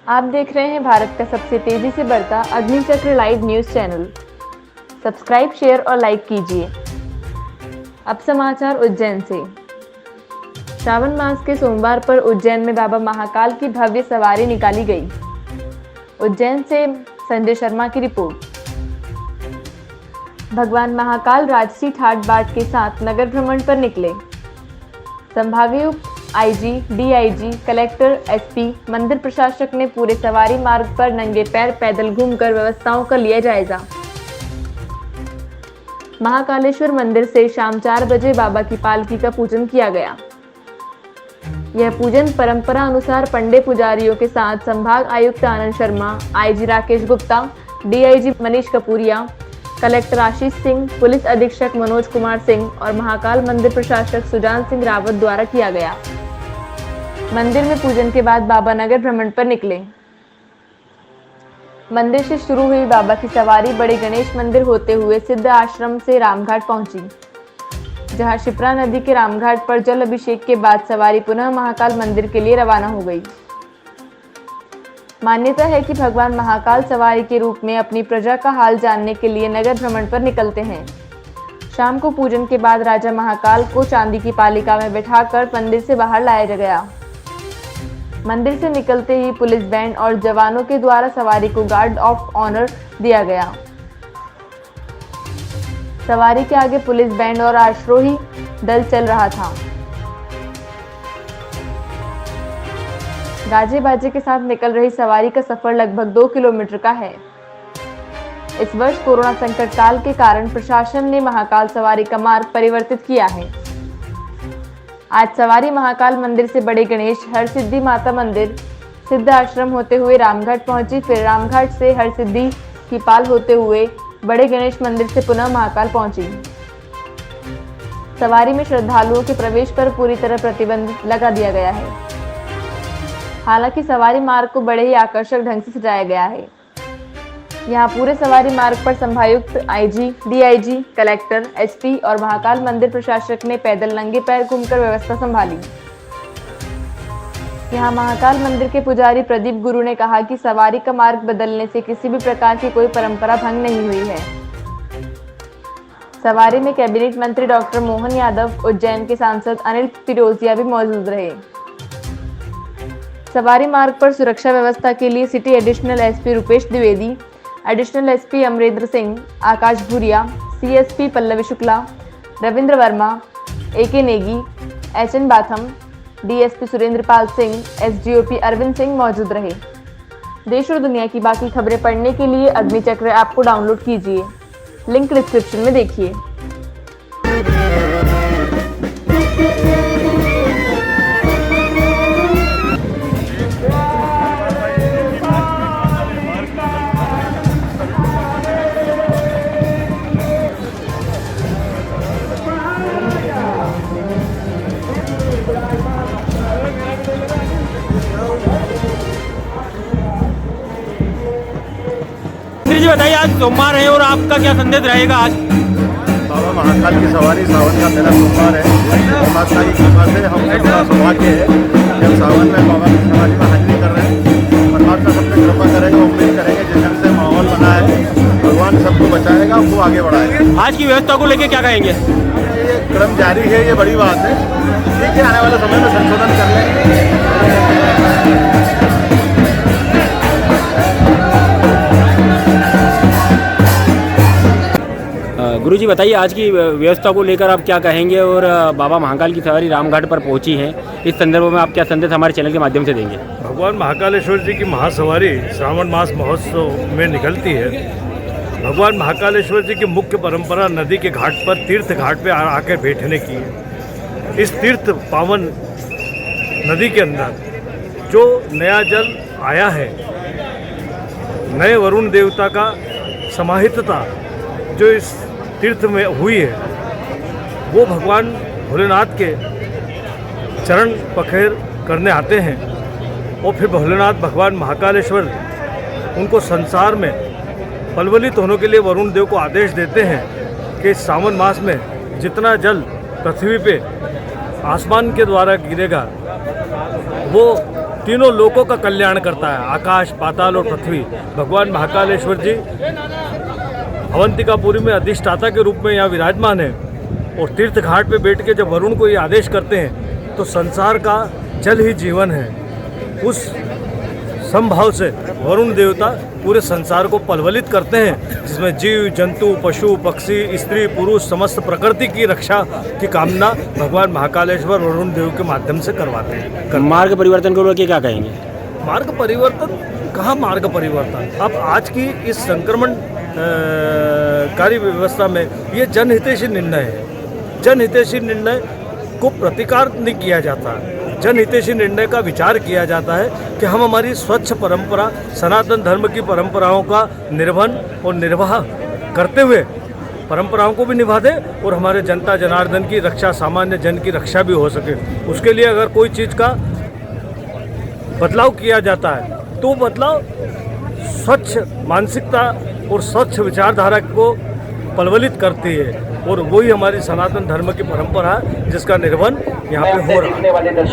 आप देख रहे हैं भारत का सबसे तेजी से बढ़ता Agnichakra live news channel. Subscribe, share और लाइक कीजिए। अब समाचार उज्जैन से। श्रावण मास के सोमवार पर उज्जैन में बाबा महाकाल की भव्य सवारी निकाली गई। उज्जैन से संजय शर्मा की रिपोर्ट। भगवान महाकाल राजसी ठाट बाट के साथ नगर भ्रमण पर निकले। संभागायुक्त, आईजी, डीआईजी, कलेक्टर, एसपी, मंदिर प्रशासक ने पूरे सवारी मार्ग पर नंगे पैर पैदल घूमकर व्यवस्थाओं का लिया जायजा। महाकालेश्वर मंदिर से शाम 4 बजे बाबा की पालकी का पूजन किया गया। यह पूजन परंपरा अनुसार पंडे पुजारियों के साथ संभाग आयुक्त Anand Sharma, IG Rakesh Gupta, DIG Manish Kapuriya, collector Ashish Singh, police अधीक्षक मनोज कुमार सिंह और महाकाल मंदिर प्रशासक सुजान सिंह रावत द्वारा किया गया। मंदिर में पूजन के बाद बाबा नगर भ्रमण पर निकले। मंदिर से शुरू हुई बाबा की सवारी बड़े गणेश मंदिर होते हुए सिद्ध आश्रम से रामघाट पहुंची, जहां शिप्रा नदी के रामघाट पर जल अभिषेक के बाद सवारी पुनः महाकाल मंदिर के लिए रवाना हो गई। मान्यता है कि भगवान महाकाल सवारी के रूप में अपनी प्रजा का हाल जानने के लिए नगर भ्रमण पर निकलते हैं। शाम को पूजन के बाद राजा महाकाल को चांदी की पालिका में बिठाकर मंदिर से बाहर लाया गया। मंदिर से निकलते ही पुलिस बैंड और जवानों के द्वारा सवारी को गार्ड ऑफ ऑनर दिया गया। सवारी के आगे पुलिस बैंड और अश्रोही दल चल रहा था। गाजे बाजे के साथ निकल रही सवारी का सफर लगभग 2 किलोमीटर का है। इस वर्ष कोरोना संकट काल के कारण प्रशासन ने महाकाल सवारी का मार्ग परिवर्तित किया है। आज सवारी महाकाल मंदिर से बड़े गणेश, हरसिद्धि माता मंदिर, सिद्ध आश्रम होते हुए रामघाट पहुंची, फिर रामघाट से हरसिद्धि की पाल होते हुए बड़े गणेश मंदिर से पुनः महाकाल पहुंची। सवारी में श्रद्धालुओं के प्रवेश पर पूरी तरह प्रतिबंध लगा दिया गया है। हालांकि सवारी मार्ग को बड़े ही आकर्षक ढंग से सजाया गया है। यहाँ पूरे सवारी मार्ग पर संभागायुक्त, आईजी, डीआईजी, कलेक्टर, एसपी और महाकाल मंदिर प्रशासक ने पैदल नंगे पैर घूमकर व्यवस्था संभाली। यहाँ महाकाल मंदिर के पुजारी प्रदीप गुरु ने कहा कि सवारी का मार्ग बदलने से किसी भी प्रकार की कोई परंपरा भंग नहीं हुई है। सवारी में कैबिनेट मंत्री डॉक्टर मोहन यादव, उज्जैन के सांसद अनिल फिरोजिया भी मौजूद रहे। सवारी मार्ग पर सुरक्षा व्यवस्था के लिए city additional SP Rupesh Dwivedi, additional SP Amarendra Singh, Akash Bhuriya, CSP Pallavi Shukla, Ravindra Verma, AK Negi, HN Batham, DSP Surendra Pal Singh, SDOP Arvind Singh मौजूद रहे। देश और दुनिया की बाकी खबरें पढ़ने के लिए अग्निचक्र ऐप को डाउनलोड कीजिए। लिंक डिस्क्रिप्शन में देखिए। जी बताइए, आज सोमवार है और आपका क्या संदेश रहेगा आज? बाबा महाकाल की सवारी सावन का पहला सोमवार है। माता की कृपा से हम सबका सौभाग्य है कि हम सावन में बाबा की सवारी में हाजिरी कर रहे हैं। परमात्मा सब पे कृपा करेगा, उम्मीद करेंगे जिस ढंग से माहौल बना है भगवान सबको बचाएगा, वो आगे बढ़ाएगा। आज की व्यवस्था को लेकर क्या कहेंगे? ये क्रम जारी है, ये बड़ी बात है। ठीक है, आने वाले समय में संशोधन कर लेंगे। गुरुजी बताइए, आज की व्यवस्था को लेकर आप क्या कहेंगे और बाबा महाकाल की सवारी रामघाट पर पहुंची है, इस संदर्भ में आप क्या संदेश हमारे चैनल के माध्यम से देंगे? भगवान महाकालेश्वर जी की महासवारी श्रावण मास महोत्सव में निकलती है। भगवान महाकालेश्वर जी की मुख्य परंपरा नदी के घाट पर, तीर्थ घाट पर आकर बैठने की है। इस तीर्थ पावन नदी के अंदर जो नया जल आया है, नए वरुण देवता का समाहितता जो इस तीर्थ में हुई है, वो भगवान भोलेनाथ के चरण पखेर करने आते हैं और फिर भोलेनाथ भगवान महाकालेश्वर उनको संसार में पलवलित होने के लिए वरुण देव को आदेश देते हैं कि सावन मास में जितना जल पृथ्वी पे आसमान के द्वारा गिरेगा वो तीनों लोकों का कल्याण करता है, आकाश, पाताल और पृथ्वी। भगवान महाकालेश्वर जी अवंतिकापुरी में अधिष्ठाता के रूप में यहाँ विराजमान है और तीर्थ घाट पे बैठ के जब वरुण को ये आदेश करते हैं तो संसार का जल ही जीवन है। उस संभाव से वरुण देवता पूरे संसार को पलवलित करते हैं, जिसमें जीव, जंतु, पशु, पक्षी, स्त्री, पुरुष, समस्त प्रकृति की रक्षा की कामना भगवान महाकालेश्वर वरुण देव के माध्यम से करवाते हैं। मार्ग परिवर्तन को लेकर क्या कहेंगे? मार्ग परिवर्तन कहाँ मार्ग परिवर्तन, अब आज की इस संक्रमण कारी व्यवस्था में ये जनहितैषी निर्णय है। जनहितैषी निर्णय को प्रतिकार नहीं किया जाता, जनहितैषी निर्णय का विचार किया जाता है कि हम हमारी स्वच्छ परंपरा, सनातन धर्म की परंपराओं का निर्वहन और निर्वाह करते हुए परंपराओं को भी निभा दें और हमारे जनता जनार्दन की रक्षा, सामान्य जन की रक्षा भी हो सके। उसके लिए अगर कोई चीज़ का बदलाव किया जाता है तो बदलाव स्वच्छ मानसिकता और स्वच्छ विचारधारा को पलवलित करती है और वही हमारी सनातन धर्म की परंपरा है जिसका निर्वहन यहाँ पे हो रहा है।